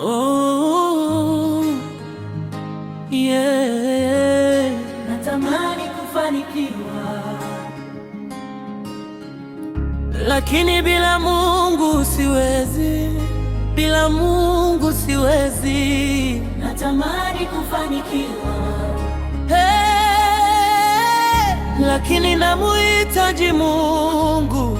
Oh, yeah. Natamani kufanikiwa, lakini bila Mungu siwezi, bila Mungu siwezi. Natamani kufanikiwa, lakini namuhitaji Mungu.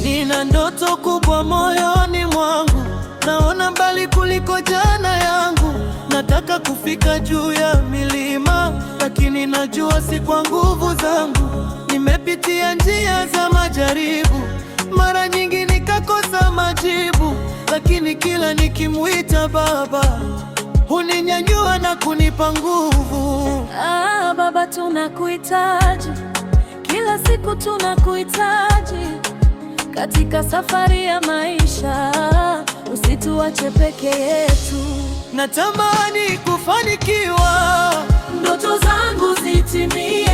Nina ndoto kubwa moyoni mwangu, naona mbali kuliko jana yangu. Nataka kufika juu ya milima, lakini najua si kwa nguvu zangu. Nimepitia njia za majaribu, mara nyingi nikakosa majibu, lakini kila nikimuita Baba huninyanyua na kunipa nguvu. Baba, tunakuhitaji, kila siku tunakuhitaji. Katika safari ya maisha usituache peke yetu. Natamani kufanikiwa, ndoto zangu zitimie,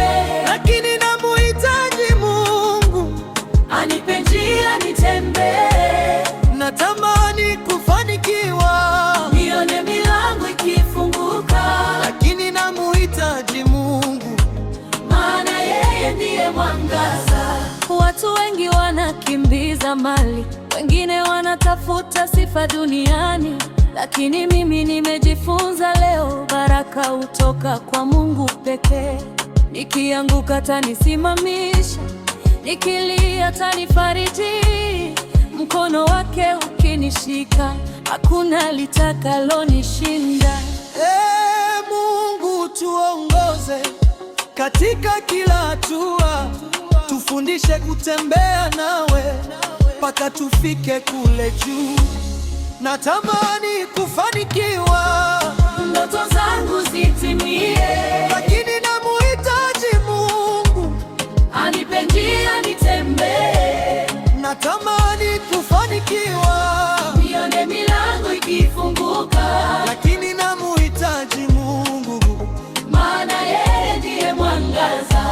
lakini namuhitaji Mungu anipe njia nitembee. Natamani kufanikiwa, nione milango ikifunguka, lakini namuhitaji Mungu, maana yeye ndiye mwangaza. Watu wengi wanakimbiza mali, wengine wanatafuta sifa duniani, lakini mimi nimejifunza leo, baraka hutoka kwa Mungu pekee. Nikianguka atanisimamisha, nikilia atanifariji. Mkono wake ukinishika, hakuna litakalonishinda. Mungu tuongoze katika kila hatua, tufundishe kutembea nawe mpaka tufike kule juu. Natamani kufanikiwa, ndoto zangu zitimie, lakini namuhitaji Mungu anipe njia nitembee. Natamani kufanikiwa, nione milango ikifunguka, lakini namuhitaji Mungu, maana yeye ndiye mwangaza.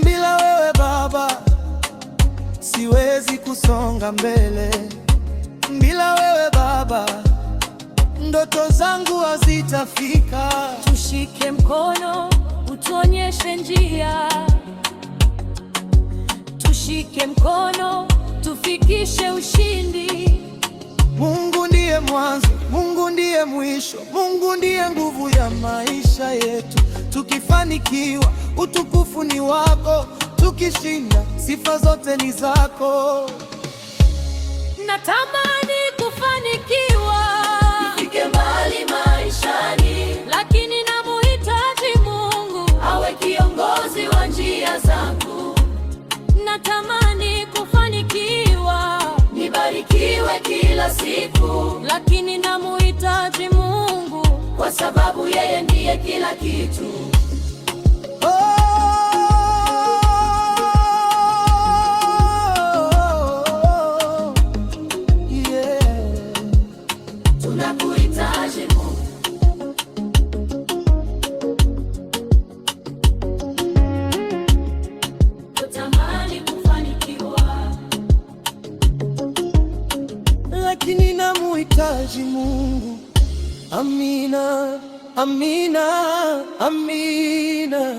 Bila wewe Baba siwezi kusonga mbele. Bila wewe Baba ndoto zangu hazitafika. Tushike mkono, utuonyeshe njia. Tushike mkono, tufikishe ushindi. Mungu ndiye mwanzo, Mungu ndiye mwisho, Mungu ndiye nguvu ya maisha yetu. Tukifanikiwa utukufu ni wako, tukishinda sifa zote ni zako. Natamani kufanikiwa, nifike mbali maishani, lakini namuhitaji Mungu awe kiongozi wa njia zangu. Natamani kufanikiwa, nibarikiwe kila siku, lakini namuhitaji Mungu kwa sababu yeye ndiye kila kitu. Tunakuhitaji Mungu. Natamani kufanikiwa, lakini namuhitaji Mungu. Amina, amina, amina.